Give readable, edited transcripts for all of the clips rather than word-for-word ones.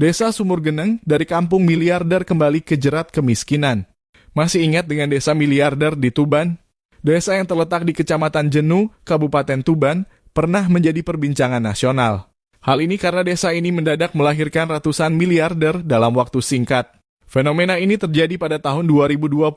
Desa Sumur Geneng dari kampung miliarder kembali ke jerat kemiskinan. Masih ingat dengan desa miliarder di Tuban? Desa yang terletak di Kecamatan Jenu, Kabupaten Tuban, pernah menjadi perbincangan nasional. Hal ini karena desa ini mendadak melahirkan ratusan miliarder dalam waktu singkat. Fenomena ini terjadi pada tahun 2021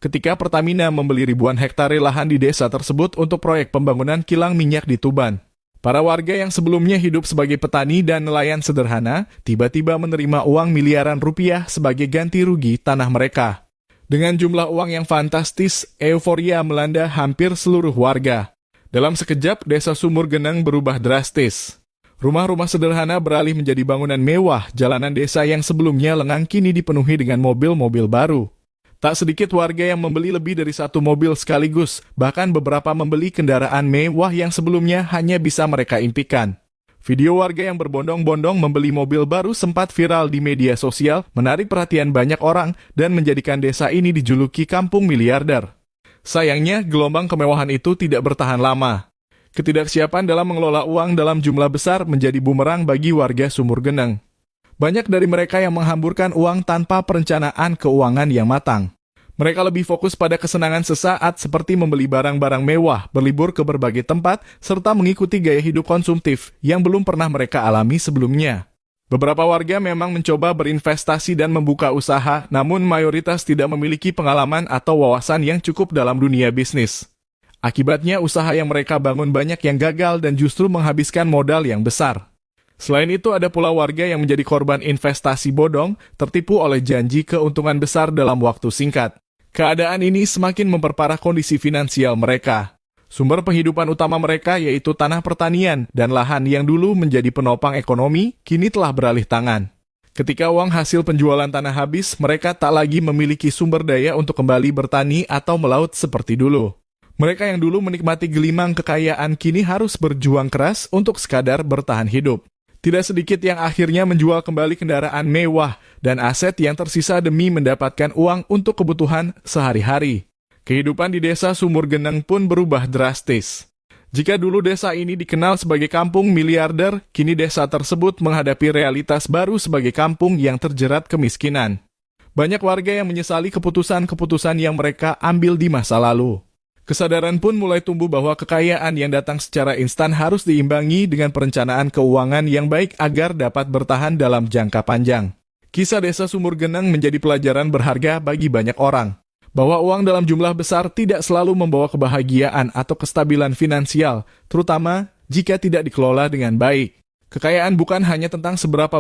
ketika Pertamina membeli ribuan hektare lahan di desa tersebut untuk proyek pembangunan kilang minyak di Tuban. Para warga yang sebelumnya hidup sebagai petani dan nelayan sederhana, tiba-tiba menerima uang miliaran rupiah sebagai ganti rugi tanah mereka. Dengan jumlah uang yang fantastis, euforia melanda hampir seluruh warga. Dalam sekejap, desa Sumur Geneng berubah drastis. Rumah-rumah sederhana beralih menjadi bangunan mewah, jalanan desa yang sebelumnya lengang kini dipenuhi dengan mobil-mobil baru. Tak sedikit warga yang membeli lebih dari satu mobil sekaligus, bahkan beberapa membeli kendaraan mewah yang sebelumnya hanya bisa mereka impikan. Video warga yang berbondong-bondong membeli mobil baru sempat viral di media sosial, menarik perhatian banyak orang, dan menjadikan desa ini dijuluki kampung miliarder. Sayangnya, gelombang kemewahan itu tidak bertahan lama. Ketidaksiapan dalam mengelola uang dalam jumlah besar menjadi bumerang bagi warga Sumur Geneng. Banyak dari mereka yang menghamburkan uang tanpa perencanaan keuangan yang matang. Mereka lebih fokus pada kesenangan sesaat seperti membeli barang-barang mewah, berlibur ke berbagai tempat, serta mengikuti gaya hidup konsumtif yang belum pernah mereka alami sebelumnya. Beberapa warga memang mencoba berinvestasi dan membuka usaha, namun mayoritas tidak memiliki pengalaman atau wawasan yang cukup dalam dunia bisnis. Akibatnya, usaha yang mereka bangun banyak yang gagal dan justru menghabiskan modal yang besar. Selain itu, ada pula warga yang menjadi korban investasi bodong, tertipu oleh janji keuntungan besar dalam waktu singkat. Keadaan ini semakin memperparah kondisi finansial mereka. Sumber penghidupan utama mereka yaitu tanah pertanian dan lahan yang dulu menjadi penopang ekonomi, kini telah beralih tangan. Ketika uang hasil penjualan tanah habis, mereka tak lagi memiliki sumber daya untuk kembali bertani atau melaut seperti dulu. Mereka yang dulu menikmati gelimang kekayaan kini harus berjuang keras untuk sekadar bertahan hidup. Tidak sedikit yang akhirnya menjual kembali kendaraan mewah dan aset yang tersisa demi mendapatkan uang untuk kebutuhan sehari-hari. Kehidupan di desa Sumur Geneng pun berubah drastis. Jika dulu desa ini dikenal sebagai kampung miliarder, kini desa tersebut menghadapi realitas baru sebagai kampung yang terjerat kemiskinan. Banyak warga yang menyesali keputusan-keputusan yang mereka ambil di masa lalu. Kesadaran pun mulai tumbuh bahwa kekayaan yang datang secara instan harus diimbangi dengan perencanaan keuangan yang baik agar dapat bertahan dalam jangka panjang. Kisah desa Sumur Geneng menjadi pelajaran berharga bagi banyak orang, bahwa uang dalam jumlah besar tidak selalu membawa kebahagiaan atau kestabilan finansial, terutama jika tidak dikelola dengan baik. Kekayaan bukan hanya tentang seberapa